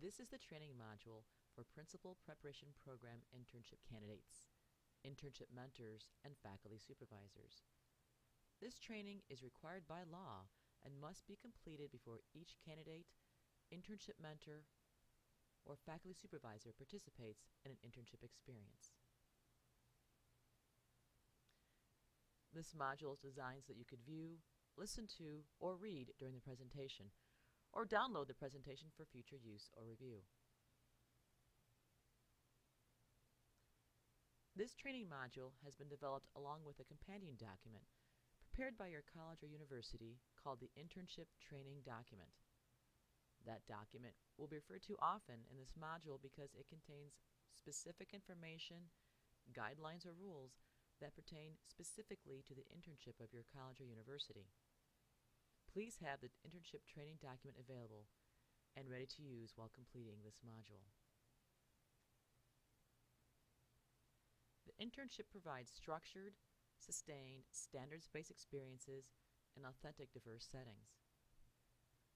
This is the training module for Principal Preparation Program internship candidates, internship mentors, and faculty supervisors. This training is required by law and must be completed before each candidate, internship mentor, or faculty supervisor participates in an internship experience. This module is designed so that you could view, listen to, or read during the presentation, or download the presentation for future use or review. This training module has been developed along with a companion document prepared by your college or university called the Internship Training Document. That document will be referred to often in this module because it contains specific information, guidelines, or rules that pertain specifically to the internship of your college or university. Please have the internship training document available and ready to use while completing this module. The internship provides structured, sustained, standards-based experiences in authentic, diverse settings.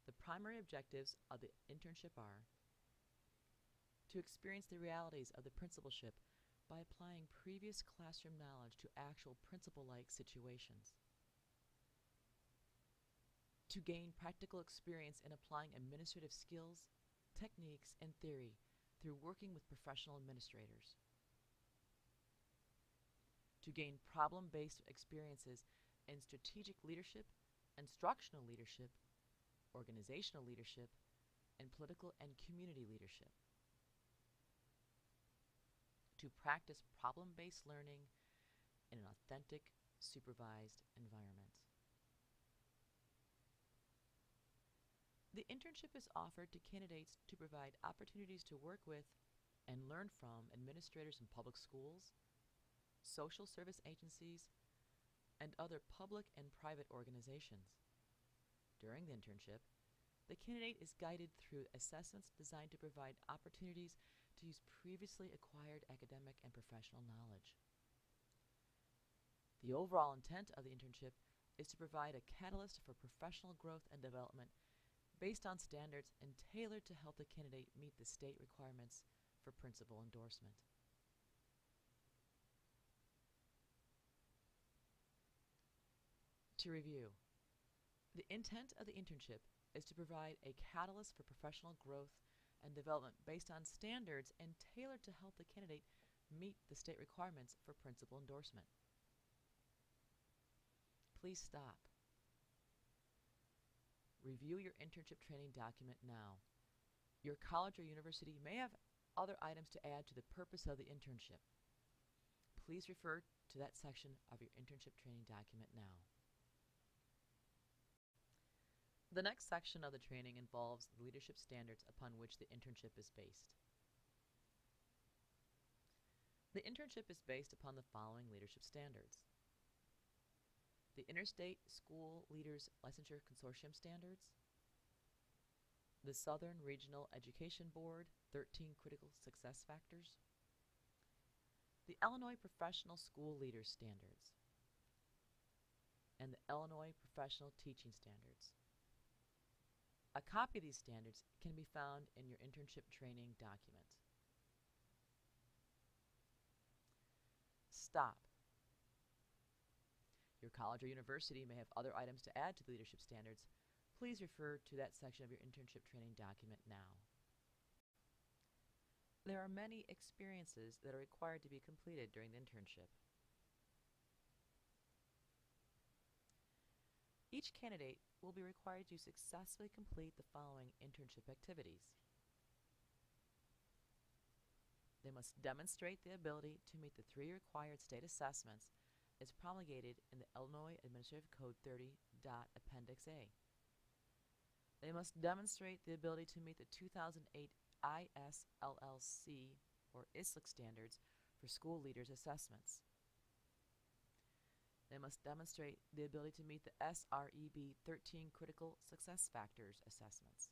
The primary objectives of the internship are to experience the realities of the principalship by applying previous classroom knowledge to actual principal-like situations, to gain practical experience in applying administrative skills, techniques, and theory through working with professional administrators, to gain problem-based experiences in strategic leadership, instructional leadership, organizational leadership, and political and community leadership, to practice problem-based learning in an authentic, supervised environment. The internship is offered to candidates to provide opportunities to work with and learn from administrators in public schools, social service agencies, and other public and private organizations. During the internship, the candidate is guided through assessments designed to provide opportunities to use previously acquired academic and professional knowledge. The overall intent of the internship is to provide a catalyst for professional growth and development based on standards and tailored to help the candidate meet the state requirements for principal endorsement. To review, the intent of the internship is to provide a catalyst for professional growth and development based on standards and tailored to help the candidate meet the state requirements for principal endorsement. Please stop. Review your internship training document now. Your college or university may have other items to add to the purpose of the internship. Please refer to that section of your internship training document now. The next section of the training involves the leadership standards upon which the internship is based. The internship is based upon the following leadership standards: the Interstate School Leaders Licensure Consortium Standards, the Southern Regional Education Board 13 Critical Success Factors, the Illinois Professional School Leaders Standards, and the Illinois Professional Teaching Standards. A copy of these standards can be found in your internship training document. Stop. Your college or university may have other items to add to the leadership standards. Please refer to that section of your internship training document now. There are many experiences that are required to be completed during the internship. Each candidate will be required to successfully complete the following internship activities. They must demonstrate the ability to meet the 3 required state assessments as promulgated in the Illinois Administrative Code 30. Appendix A. They must demonstrate the ability to meet the 2008 ISLLC or ISLC standards for school leaders assessments. They must demonstrate the ability to meet the SREB 13 Critical Success Factors assessments.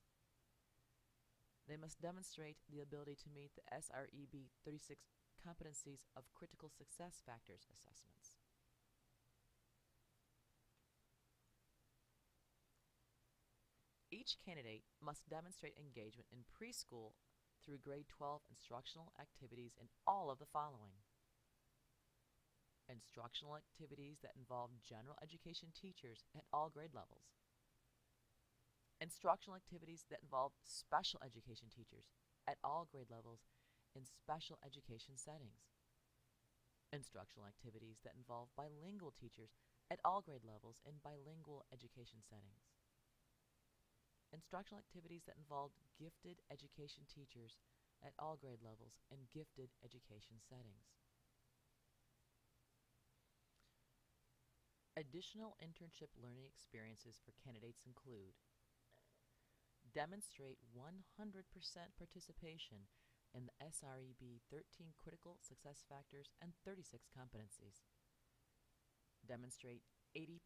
They must demonstrate the ability to meet the SREB 36 Competencies of Critical Success Factors assessments. Each candidate must demonstrate engagement in preschool through grade 12 instructional activities in all of the following: instructional activities that involve general education teachers at all grade levels, instructional activities that involve special education teachers at all grade levels in special education settings, instructional activities that involve bilingual teachers at all grade levels in bilingual education settings, instructional activities that involve gifted education teachers at all grade levels in gifted education settings. Additional internship learning experiences for candidates include: demonstrate 100% participation in the SREB 13 Critical Success Factors and 36 Competencies. Demonstrate 80%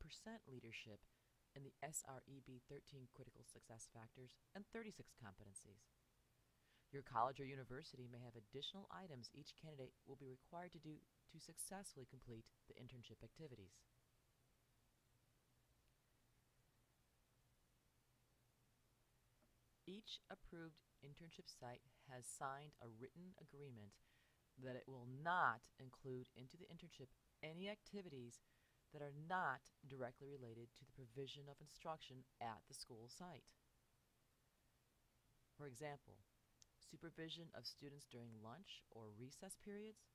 leadership in the SREB 13 Critical Success Factors and 36 Competencies. Your college or university may have additional items each candidate will be required to do to successfully complete the internship activities. Each approved internship site has signed a written agreement that it will not include into the internship any activities that are not directly related to the provision of instruction at the school site. For example, supervision of students during lunch or recess periods,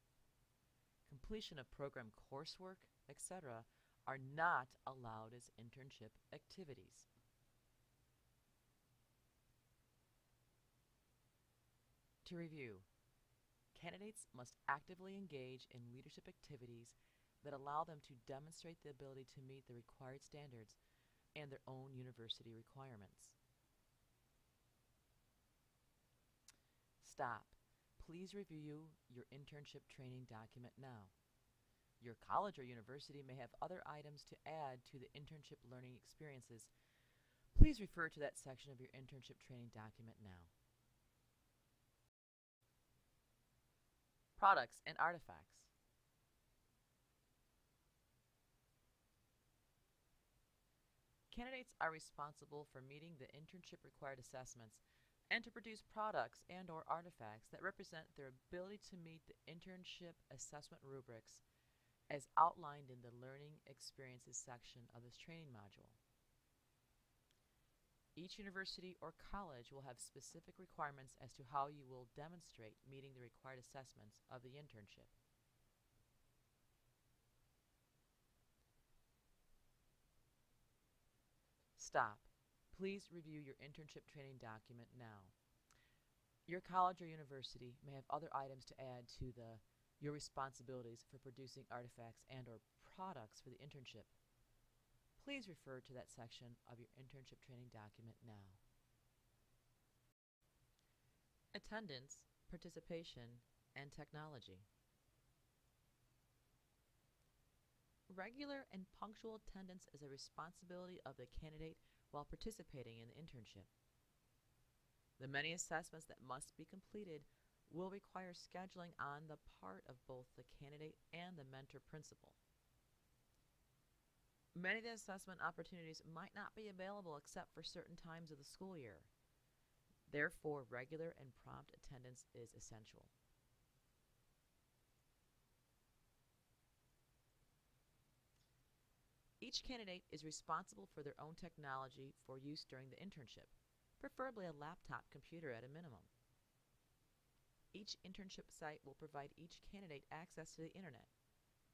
completion of program coursework, etc., are not allowed as internship activities. To review, candidates must actively engage in leadership activities that allow them to demonstrate the ability to meet the required standards and their own university requirements. Stop. Please review your internship training document now. Your college or university may have other items to add to the internship learning experiences. Please refer to that section of your internship training document now. Products and artifacts. Candidates are responsible for meeting the internship required assessments and to produce products and/or artifacts that represent their ability to meet the internship assessment rubrics as outlined in the Learning Experiences section of this training module. Each university or college will have specific requirements as to how you will demonstrate meeting the required assessments of the internship. Stop. Please review your internship training document now. Your college or university may have other items to add to your responsibilities for producing artifacts and/or products for the internship. Please refer to that section of your internship training document now. Attendance, participation, and technology. Regular and punctual attendance is a responsibility of the candidate while participating in the internship. The many assessments that must be completed will require scheduling on the part of both the candidate and the mentor principal. Many of the assessment opportunities might not be available except for certain times of the school year. Therefore, regular and prompt attendance is essential. Each candidate is responsible for their own technology for use during the internship, preferably a laptop computer at a minimum. Each internship site will provide each candidate access to the internet.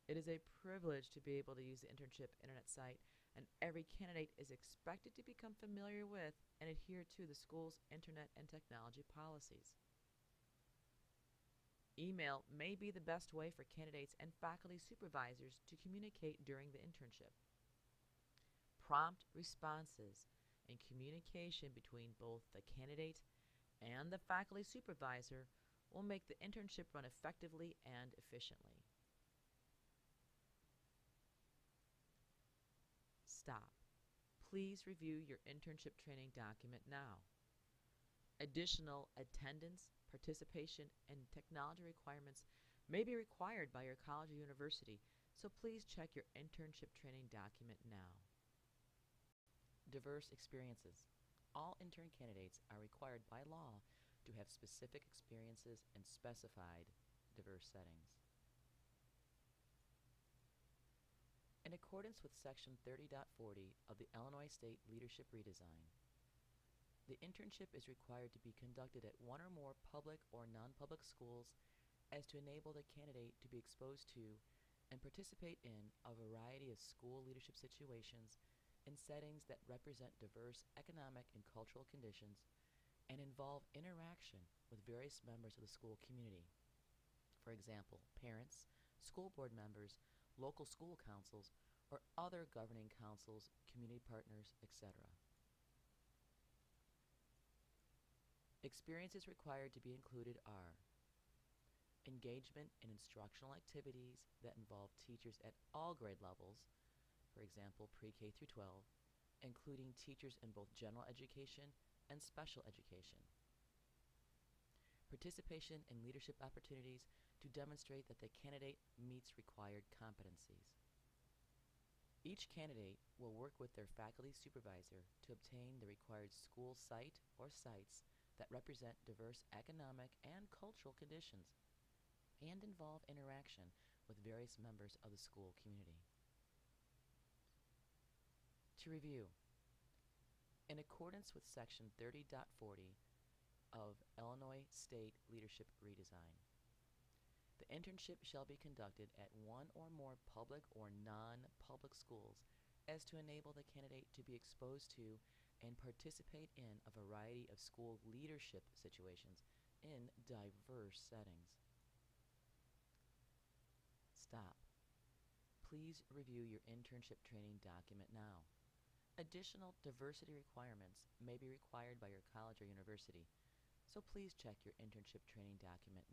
It is a privilege to be able to use the internship internet site, and every candidate is expected to become familiar with and adhere to the school's internet and technology policies. Email may be the best way for candidates and faculty supervisors to communicate during the internship. Prompt responses and communication between both the candidate and the faculty supervisor will make the internship run effectively and efficiently. Stop. Please review your internship training document now. Additional attendance, participation, and technology requirements may be required by your college or university, so please check your internship training document now. Diverse experiences. All intern candidates are required by law to have specific experiences in specified diverse settings. In accordance with Section 30.40 of the Illinois State Leadership Redesign, the internship is required to be conducted at one or more public or non-public schools as to enable the candidate to be exposed to and participate in a variety of school leadership situations in settings that represent diverse economic and cultural conditions and involve interaction with various members of the school community. For example, parents, school board members, local school councils, or other governing councils, community partners, etc. Experiences required to be included are engagement in instructional activities that involve teachers at all grade levels, for example, pre-K through 12, including teachers in both general education and special education. Participation in leadership opportunities to demonstrate that the candidate meets required competencies. Each candidate will work with their faculty supervisor to obtain the required school site or sites that represent diverse economic and cultural conditions and involve interaction with various members of the school community. To review, in accordance with Section 30.40 of Illinois State Leadership Redesign, the internship shall be conducted at one or more public or non-public schools as to enable the candidate to be exposed to and participate in a variety of school leadership situations in diverse settings. Stop. Please review your internship training document now. Additional diversity requirements may be required by your college or university, so please check your internship training document